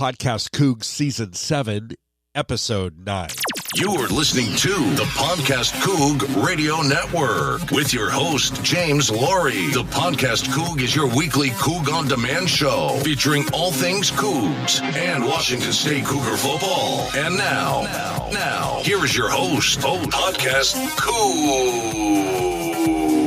PodcastCoug Season 7, Episode 9. You are listening to the PodcastCoug Radio Network with your host, James Laurie. The PodcastCoug is your weekly Coug on Demand show featuring all things Cougs and Washington State Cougar football. And now, here is your host, PodcastCoug.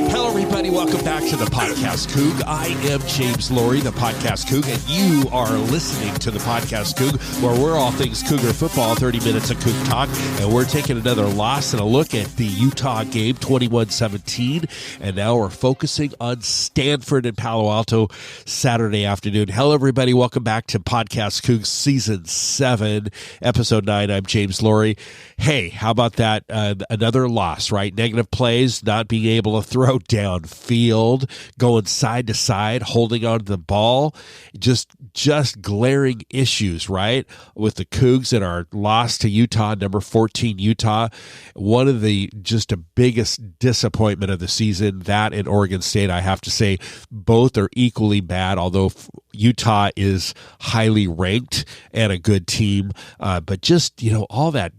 Hello, everybody. Welcome back to the PodcastCoug. I am James Laurie, the PodcastCoug, and you are listening to the PodcastCoug, where we're all things Cougar football, 30 minutes of Coug talk, and we're taking another loss and a look at the Utah game, 21-17, and now we're focusing on Stanford and Palo Alto Saturday afternoon. Hello, everybody. Welcome back to PodcastCoug Season 7, Episode 9. I'm James Laurie. Hey, how about that? Another loss, right? Negative plays, not being able to throw downfield, going side to side, holding on to the ball, just glaring issues, right? With the Cougs and our loss to Utah, number 14 Utah, one of the just the biggest disappointment of the season. That and Oregon State, I have to say, both are equally bad, although Utah is highly ranked and a good team, but just, all that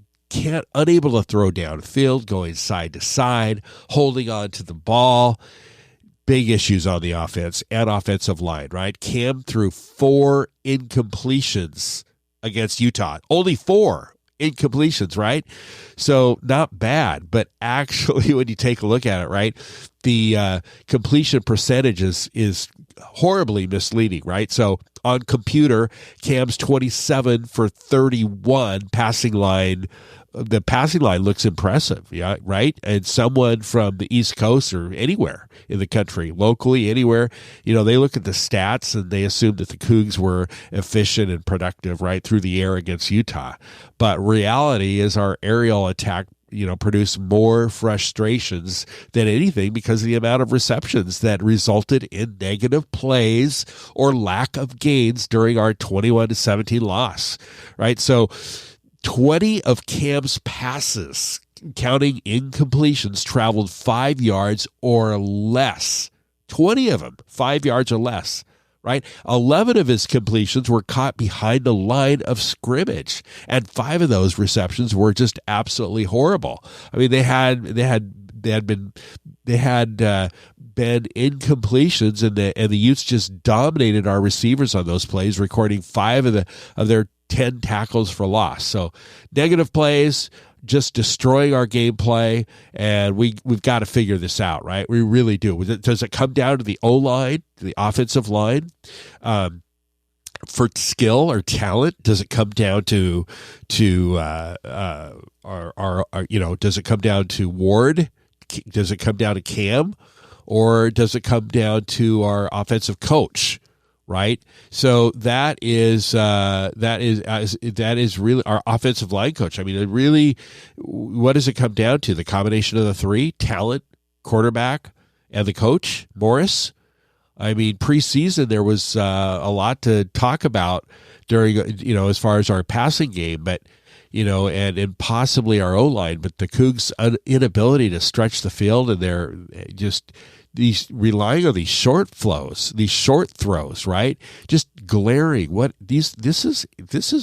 unable to throw downfield, going side to side, holding on to the ball. Big issues on the offense and offensive line, right? Cam threw 4 incompletions against Utah. Only 4 incompletions, right? So not bad, but actually when you take a look at it, right, the completion percentage is horribly misleading, right? So on computer, Cam's 27 for 31 passing line. The passing line looks impressive, yeah, right? And someone from the East Coast or anywhere in the country, locally, anywhere, they look at the stats and they assume that the Cougs were efficient and productive, right, through the air against Utah. But reality is our aerial attack produce more frustrations than anything because of the amount of receptions that resulted in negative plays or lack of gains during our 21-17 loss, right? So 20 of Cam's passes, counting incompletions, traveled 5 yards or less. 20 of them, 5 yards or less. Right? 11 of his completions were caught behind the line of scrimmage, and 5 of those receptions were just absolutely horrible. I mean, they had been incompletions, and the Utes just dominated our receivers on those plays, recording 5 of their 10 tackles for loss. So negative plays, just destroying our gameplay, and we've got to figure this out, right? We really do. Does it come down to the O-line, the offensive line, for skill or talent? Does it come down to does it come down to Ward? Does it come down to Cam, or does it come down to our offensive coach? Right, so that is really our offensive line coach. I mean, really, what does it come down to? The combination of the 3: talent, quarterback, and the coach, Morris. I mean, preseason there was a lot to talk about during as far as our passing game, but and possibly our O-line, but the Cougs' inability to stretch the field, and they're just relying on these short throws, right? Just glaring. This is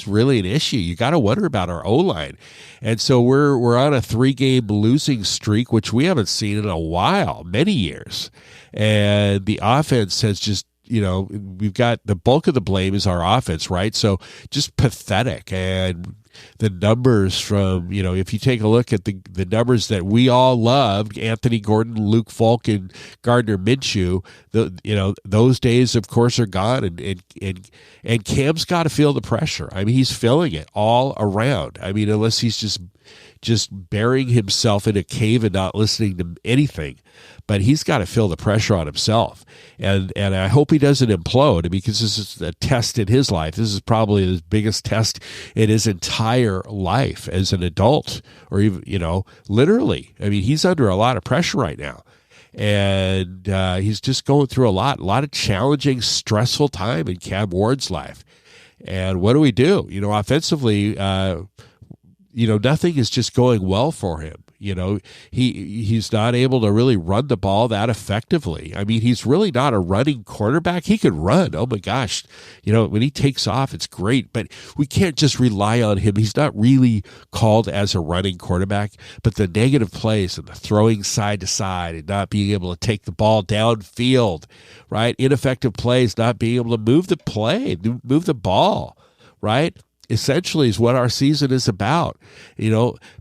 really an issue. You got to wonder about our O-line. And so we're on a 3-game losing streak, which we haven't seen in a while, many years. And the offense has just, we've got the bulk of the blame is our offense, right? So just pathetic. And the numbers from, if you take a look at the numbers that we all loved, Anthony Gordon, Luke Falk, and Gardner Minshew, those days, of course, are gone. And Cam's got to feel the pressure. I mean, he's feeling it all around. I mean, unless he's just burying himself in a cave and not listening to anything. But he's got to feel the pressure on himself. And I hope he doesn't implode, because this is a test in his life. This is probably his biggest test in his entire life as an adult, or even, literally. I mean, he's under a lot of pressure right now. And he's just going through a lot of challenging, stressful time in Cam Ward's life. And what do we do? Offensively, nothing is just going well for him. He's not able to really run the ball that effectively. I mean, he's really not a running quarterback. He can run. Oh my gosh. When he takes off, it's great, but we can't just rely on him. He's not really called as a running quarterback, but the negative plays and the throwing side to side and not being able to take the ball downfield, right? Ineffective plays, not being able to move the ball, right? Essentially is what our season is about.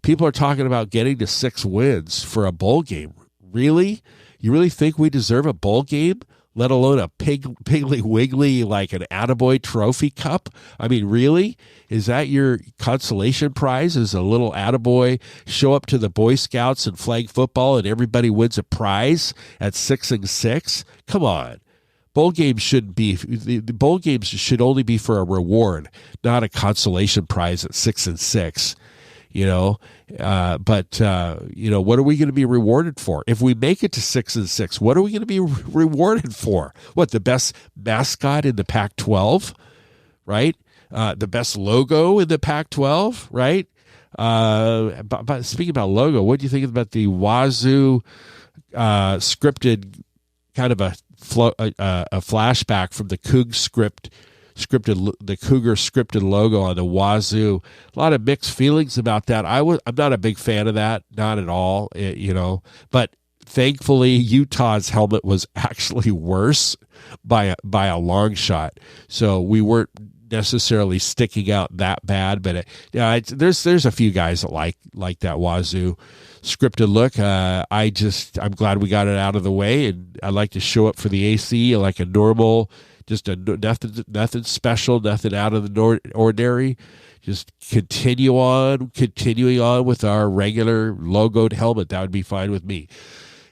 People are talking about getting to 6 wins for a bowl game. Really? You really think we deserve a bowl game, let alone a Piggly Wiggly, like an Attaboy Trophy Cup? I mean, really? Is that your consolation prize, is a little Attaboy show up to the Boy Scouts and flag football and everybody wins a prize at 6-6? Come on. Bowl games shouldn't be. The bowl games should only be for a reward, not a consolation prize at 6-6. But what are we going to be rewarded for if we make it to 6-6? What are we going to be rewarded for? What, the best mascot in the Pac-12, right? The best logo in the Pac-12, right? But speaking about logo, what do you think about the Wazoo scripted kind of a flashback from the Cougar scripted logo on the Wazoo? A lot of mixed feelings about that. I'm not a big fan of that, not at all. But thankfully Utah's helmet was actually worse by a long shot, so we weren't necessarily sticking out that bad. But there's a few guys that like that Wazoo scripted look. I'm glad we got it out of the way, and I like to show up for the AC like a normal, just nothing special, nothing out of the ordinary. Just continuing on with our regular logoed helmet. That would be fine with me.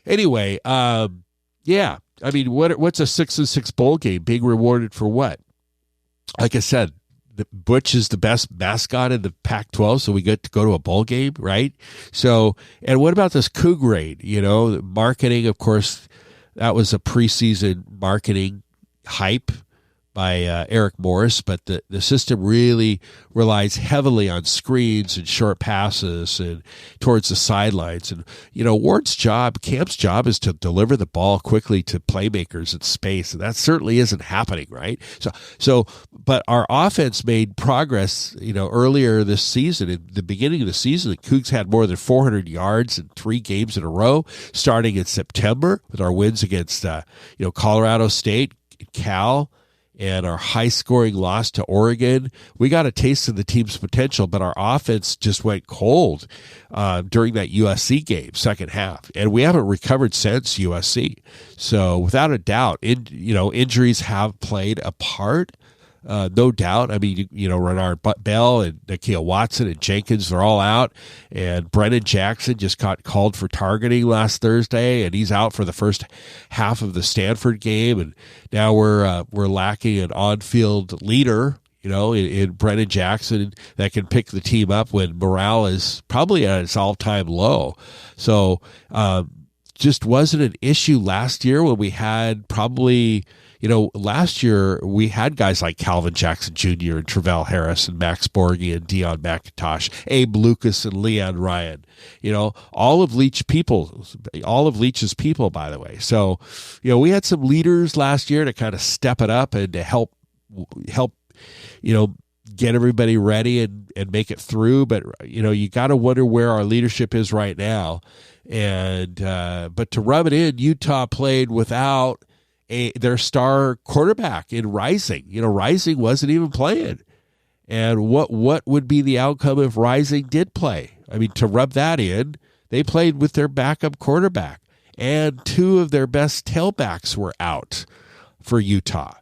Anyway, yeah. I mean, what's a 6-6 bowl game? Being rewarded for what? Like I said, Butch is the best mascot in the Pac-12, so we get to go to a bowl game, right? So, and what about this Coug raid? Marketing, of course, that was a preseason marketing hype by Eric Morris, but the system really relies heavily on screens and short passes and towards the sidelines. And, Camp's job is to deliver the ball quickly to playmakers in space, and that certainly isn't happening, right? But our offense made progress, earlier this season. In the beginning of the season, the Cougs had more than 400 yards in 3 games in a row, starting in September with our wins against, Colorado State, Cal, and our high-scoring loss to Oregon. We got a taste of the team's potential, but our offense just went cold during that USC game, second half, and we haven't recovered since USC. So without a doubt, injuries have played a part. No doubt. I mean, Renard Bell and Nakia Watson and Jenkins, they're all out. And Brennan Jackson just got called for targeting last Thursday, and he's out for the first half of the Stanford game. And now we're lacking an on-field leader, in Brennan Jackson that can pick the team up when morale is probably at its all-time low. So just wasn't an issue last year when we had probably – last year we had guys like Calvin Jackson Jr. and Travell Harris and Max Borghi and Deion McIntosh, Abe Lucas and Leon Ryan, all of Leach's people, by the way. So, we had some leaders last year to kind of step it up and to help, get everybody ready and make it through. But, you got to wonder where our leadership is right now. And, but to rub it in, Utah played without their star quarterback in Rising. Rising wasn't even playing. And what would be the outcome if Rising did play? I mean, to rub that in, they played with their backup quarterback, and 2 of their best tailbacks were out for Utah.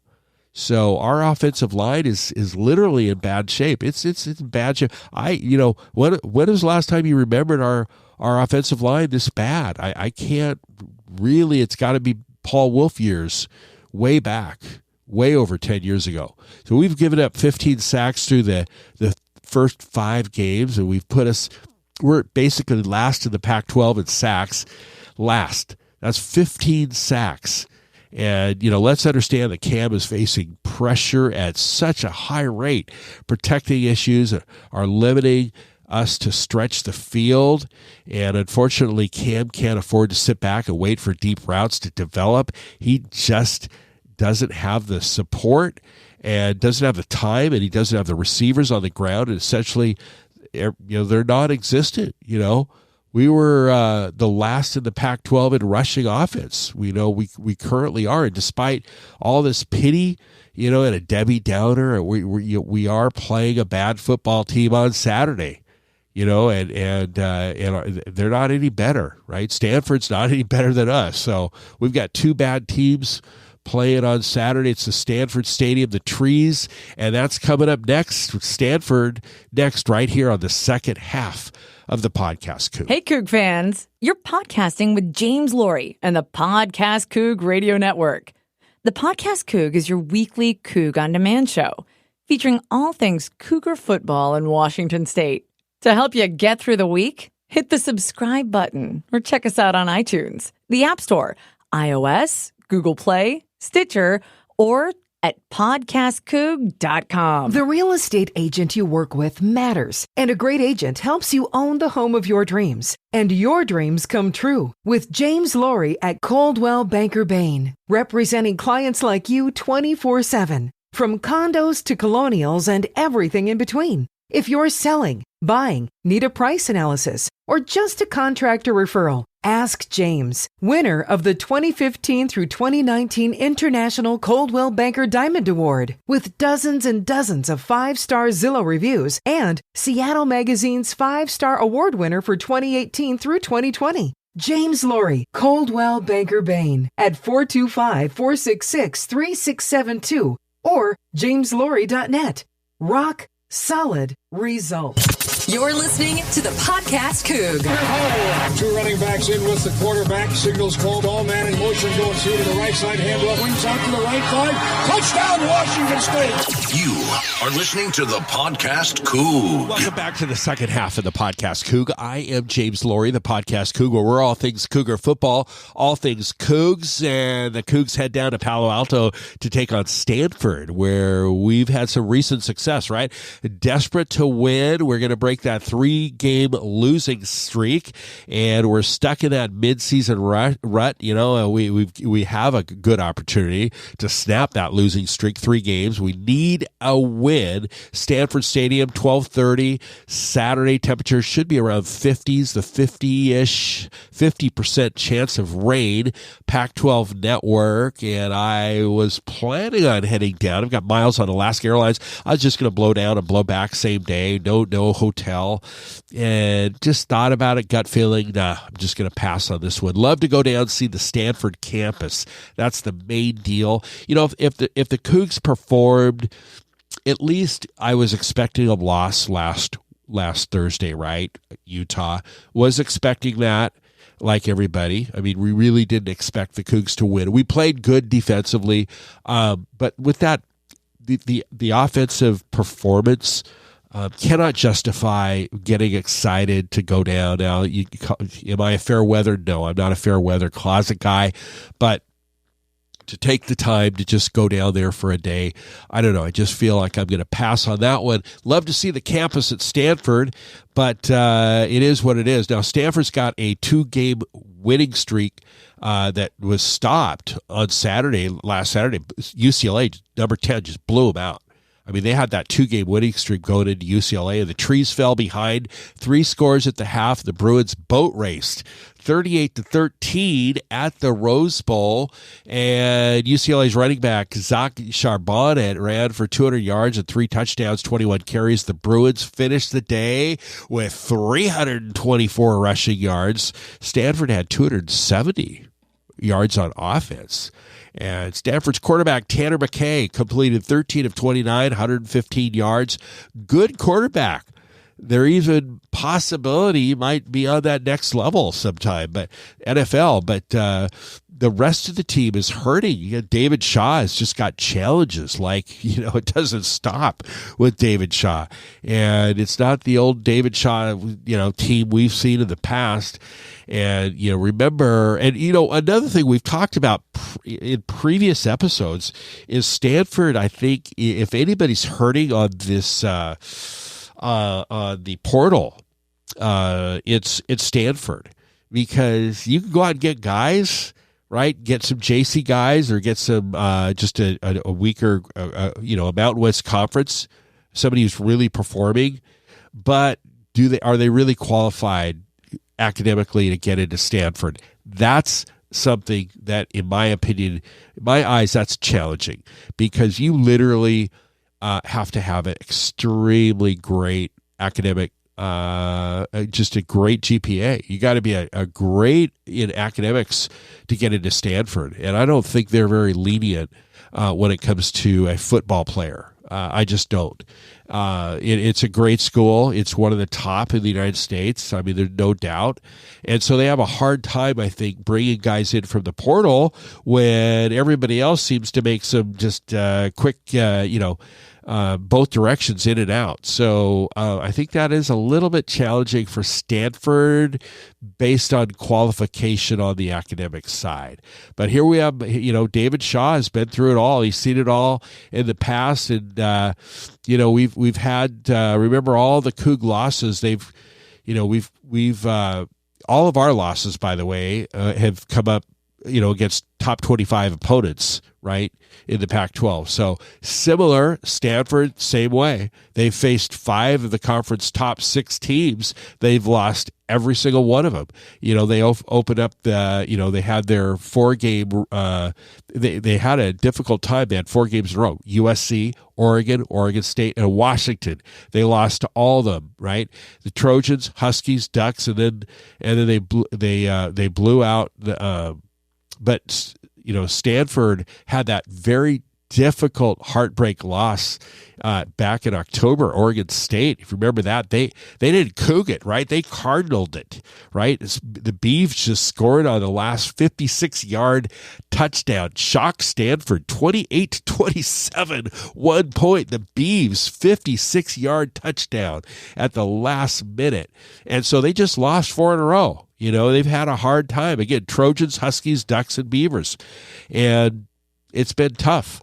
So our offensive line is literally in bad shape. It's in bad shape. When was the last time you remembered our offensive line this bad? I can't really. It's got to be Paul Wolf years, way back, way over 10 years ago. So we've given up 15 sacks through the first 5 games, and we're basically last in the Pac-12 in sacks. Last. That's 15 sacks. And, let's understand that Cam is facing pressure at such a high rate. Protecting issues are limiting us to stretch the field. And unfortunately, Cam can't afford to sit back and wait for deep routes to develop. He just doesn't have the support and doesn't have the time, and he doesn't have the receivers on the ground. And essentially, they're non-existent. We were the last in the Pac-12 in rushing offense. We currently are, and despite all this pity, and a Debbie Downer, we are playing a bad football team on Saturday. And they're not any better, right? Stanford's not any better than us. So we've got two bad teams playing on Saturday. It's the Stanford Stadium, the Trees, and that's coming up next. Stanford next, right here on the second half of the Podcast Coug. Hey, Coug fans. You're podcasting with James Laurie and the PodcastCoug Radio Network. The Podcast Coug is your weekly Coug on Demand show featuring all things Cougar football in Washington State. To help you get through the week, hit the subscribe button or check us out on iTunes, the App Store, iOS, Google Play, Stitcher, or at PodcastCoug.com. The real estate agent you work with matters, and a great agent helps you own the home of your dreams. And your dreams come true with James Laurie at Coldwell Banker Bain, representing clients like you 24/7, from condos to colonials and everything in between. If you're selling, buying, need a price analysis, or just a contractor referral, ask James, winner of the 2015 through 2019 International Coldwell Banker Diamond Award, with dozens and dozens of 5-star Zillow reviews and Seattle Magazine's 5-star award winner for 2018 through 2020. James Laurie, Coldwell Banker Bain at 425-466-3672 or jameslaurie.net. Rock solid results. You're listening to the Podcast Coug. Two running backs in with the quarterback. Signals called. All man in motion going through to the right side. Handoff. Wings out to the right side. Touchdown, Washington State. You are listening to the Podcast Coug. Welcome back to the second half of the Podcast Coug. I am James Laurie, the Podcast Coug, where we're all things Cougar football, all things Cougs, and the Cougs head down to Palo Alto to take on Stanford, where we've had some recent success, right? Desperate to win. We're going to break that 3-game losing streak, and we're stuck in that midseason rut. We have a good opportunity to snap that losing streak. 3 games. We need a win. Stanford Stadium, 12:30 Saturday. Temperature should be around 50s, the 50% chance of rain. Pac-12 network, and I was planning on heading down. I've got miles on Alaska Airlines. I was just going to blow down and blow back same day. No hotel, and just thought about it. Gut feeling, nah, I'm just going to pass on this one. Love to go down and see the Stanford campus. That's the main deal. If the Cougs performed, at least I was expecting a loss last Thursday, right? Utah was expecting that. Like everybody. I mean, we really didn't expect the Cougs to win. We played good defensively, but with that, the offensive performance cannot justify getting excited to go down. Now, am I a fair weather? No, I'm not a fair weather closet guy, but to take the time to just go down there for a day, I don't know. I just feel like I'm going to pass on that one. Love to see the campus at Stanford, but it is what it is. Now, Stanford's got a 2-game winning streak that was stopped on last Saturday. UCLA, number 10, just blew them out. I mean, they had that 2-game winning streak going into UCLA, and the Trees fell behind. 3 scores at the half. The Bruins boat raced 38-13 at the Rose Bowl, and UCLA's running back Zach Charbonnet ran for 200 yards and 3 touchdowns, 21 carries. The Bruins finished the day with 324 rushing yards. Stanford had 270 yards on offense. And Stanford's quarterback, Tanner McKay, completed 13 of 29, 115 yards. Good quarterback. There even possibility he might be on that next level sometime, but NFL. But the rest of the team is hurting. David Shaw has just got challenges. It doesn't stop with David Shaw. And it's not the old David Shaw, team we've seen in the past. And, remember, and, another thing we've talked about in previous episodes is Stanford, I think, if anybody's hurting on this on the portal, it's Stanford, because you can go out and get guys, right? Get some JC guys, or get some just a weaker, a Mountain West Conference, somebody who's really performing. But are they really qualified academically to get into Stanford? That's something that, in my opinion, in my eyes, that's challenging, because you literally have to have an extremely great academic, just a great GPA. You got to be a great in academics to get into Stanford. And I don't think they're very lenient when it comes to a football player. I just don't. It's a great school. It's one of the top in the United States. I mean, there's no doubt. And so they have a hard time, I think, bringing guys in from the portal when everybody else seems to make some just quick, both directions in and out. So I think that is a little bit challenging for Stanford based on qualification on the academic side. But here we have, David Shaw has been through it all. He's seen it all in the past. And, we've had, remember all the Coug losses. We've all of our losses, by the way, have come up, against top 25 opponents, right, in the Pac-12. So similar, Stanford, same way. They've faced 5 of the conference top 6 teams. They've lost every single one of them. They opened up they had their 4-game, they had a difficult time. They had 4 games in a row. USC, Oregon State, and Washington. They lost to all of them, right? The Trojans, Huskies, Ducks, and then they blew out the but Stanford had that very difficult heartbreak loss back in October. Oregon State, if you remember that, they didn't Coug it, right? They cardinaled it, right? The Beavs just scored on the last 56-yard touchdown, shocked Stanford 28-27, 1 point. The Beavs 56-yard touchdown at the last minute, and so they just lost 4 in a row. They've had a hard time. Again, Trojans, Huskies, Ducks, and Beavers. And it's been tough.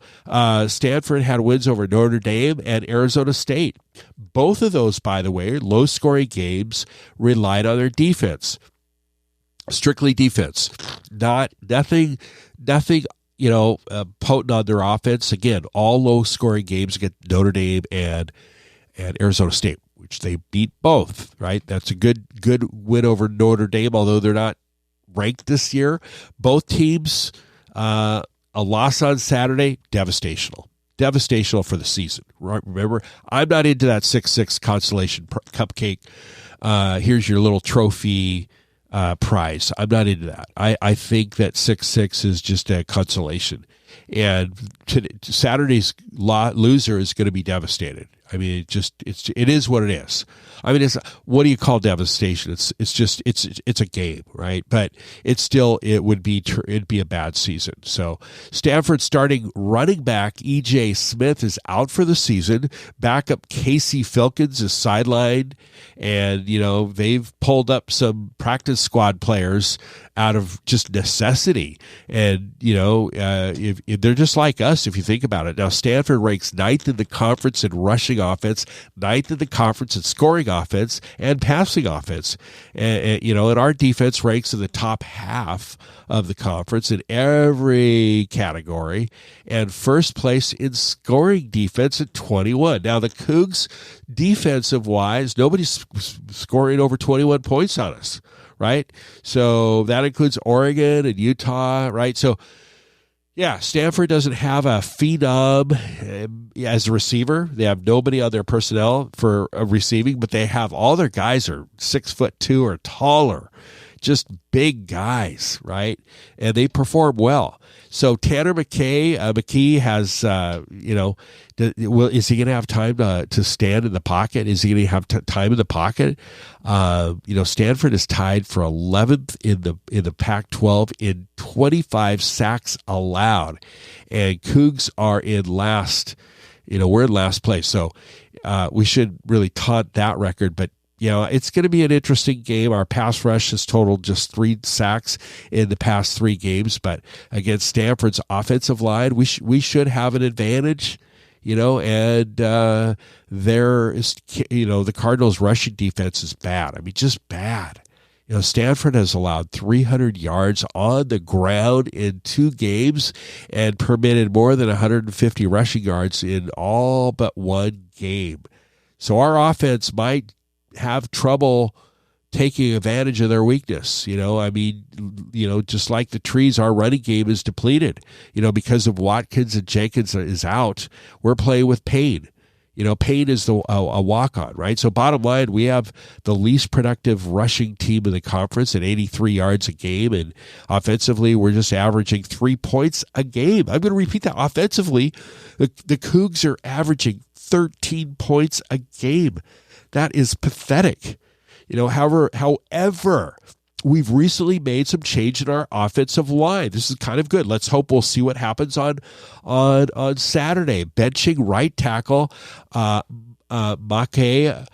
Stanford had wins over Notre Dame and Arizona State. Both of those, by the way, low-scoring games, relied on their defense. Strictly defense. Nothing potent on their offense. Again, all low-scoring games against Notre Dame and Arizona State, which they beat both, right? That's a good win over Notre Dame, although they're not ranked this year. Both teams, a loss on Saturday, devastational for the season. Remember, I'm not into that 6-6 consolation cupcake. Here's your little trophy prize. I'm not into that. I think that 6-6 is just a consolation. And Saturday's loser is going to be devastated. I mean, it is what it is. I mean, what do you call devastation? It's a game, right? But it'd be a bad season. So Stanford starting running back E.J. Smith is out for the season. Backup Casey Filkins is sidelined, and they've pulled up some practice squad players out of just necessity. And if they're just like us, if you think about it. Now Stanford ranks 9th in the conference in rushing offense, 9th in the conference in scoring offense and passing offense. And our defense ranks in the top half of the conference in every category, and first place in scoring defense at 21. Now the Cougs, defensive wise, nobody's scoring over 21 points on us, right? So that includes Oregon and Utah, right? So yeah, Stanford doesn't have a phenom as a receiver. They have nobody on their personnel for receiving, but they have all their guys are 6'2" or taller, just big guys, right? And they perform well. So Tanner McKee has, is he going to have time to stand in the pocket? Is he going to have time in the pocket? Stanford is tied for 11th in the Pac-12 in 25 sacks allowed, and Cougs are in last. We're in last place, so we should really taunt that record, but. It's going to be an interesting game. Our pass rush has totaled just 3 sacks in the past 3 games, but against Stanford's offensive line, we should have an advantage. and there is, the Cardinals' rushing defense is bad. I mean, just bad. Stanford has allowed 300 yards on the ground in 2 games and permitted more than 150 rushing yards in all but 1 game. So our offense might have trouble taking advantage of their weakness. Just like the trees, our running game is depleted. Because of Watkins and Jenkins is out, we're playing with Payne. Payne is a walk-on, right? So bottom line, we have the least productive rushing team in the conference at 83 yards a game, and offensively, we're just averaging 3 points a game. I'm going to repeat that. Offensively, the Cougs are averaging 13 points a game. That is pathetic. However, we've recently made some change in our offensive line. This is kind of good. Let's hope we'll see what happens on Saturday. Benching right tackle Makea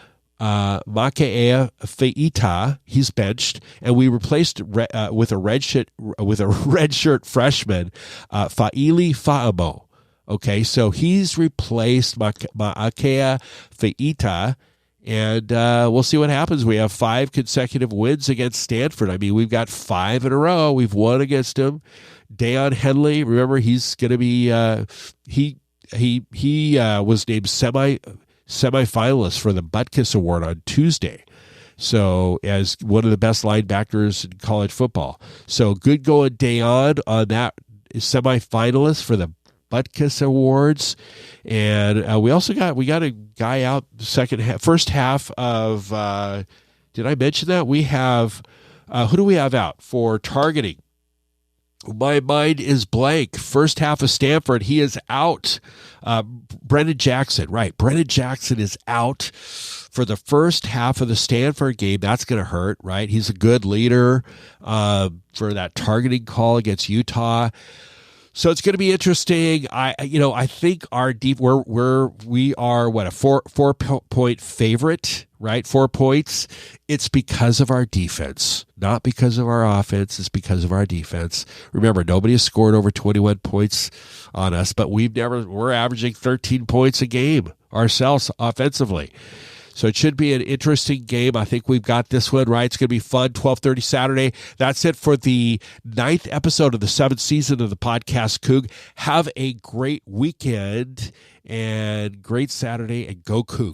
Feita. He's benched, and we replaced with a redshirt freshman, Fa'ili Fa'amo. Okay, so he's replaced Makea Feita. And we'll see what happens. We have 5 consecutive wins against Stanford. I mean, we've got 5 in a row. We've won against them. Deion Henley, remember, he's going to be he was named semifinalist for the Butkus Award on Tuesday. So as one of the best linebackers in college football. So good going, Deion, on that semifinalist for the Butkus Awards. And we got a guy out first half of did I mention that? We have who do we have out for targeting? My mind is blank. First half of Stanford, he is out. Brennan Jackson, right. Brennan Jackson is out for the first half of the Stanford game. That's going to hurt, right? He's a good leader for that targeting call against Utah. So it's going to be interesting. I think our we are what, a four point favorite, right? 4 points. It's because of our defense, not because of our offense. It's because of our defense. Remember, nobody has scored over 21 points on us, but we're averaging 13 points a game ourselves offensively. So it should be an interesting game. I think we've got this one right. It's going to be fun. 12:30 Saturday. That's it for the 9th episode of the 7th season of the Podcast Coug. Have a great weekend and great Saturday, and go Cougs.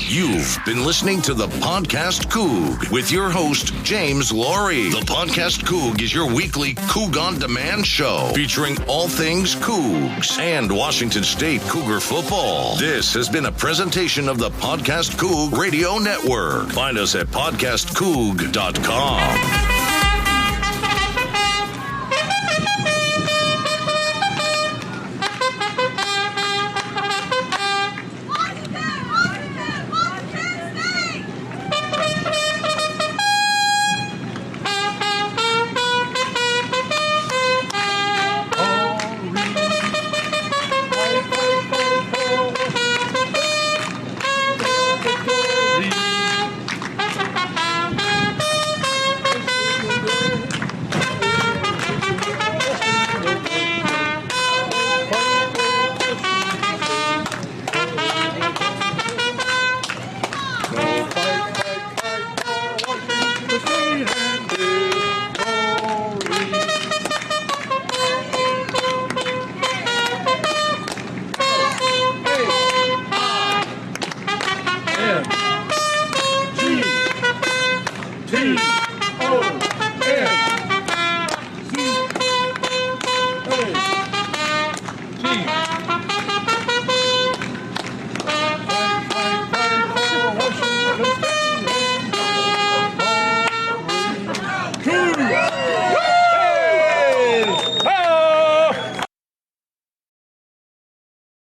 You've been listening to the Podcast Coug with your host, James Laurie. The Podcast Coug is your weekly Coug on Demand show featuring all things Cougs and Washington State Cougar football. This has been a presentation of the Podcast Coug Radio Network. Find us at PodcastCoug.com. T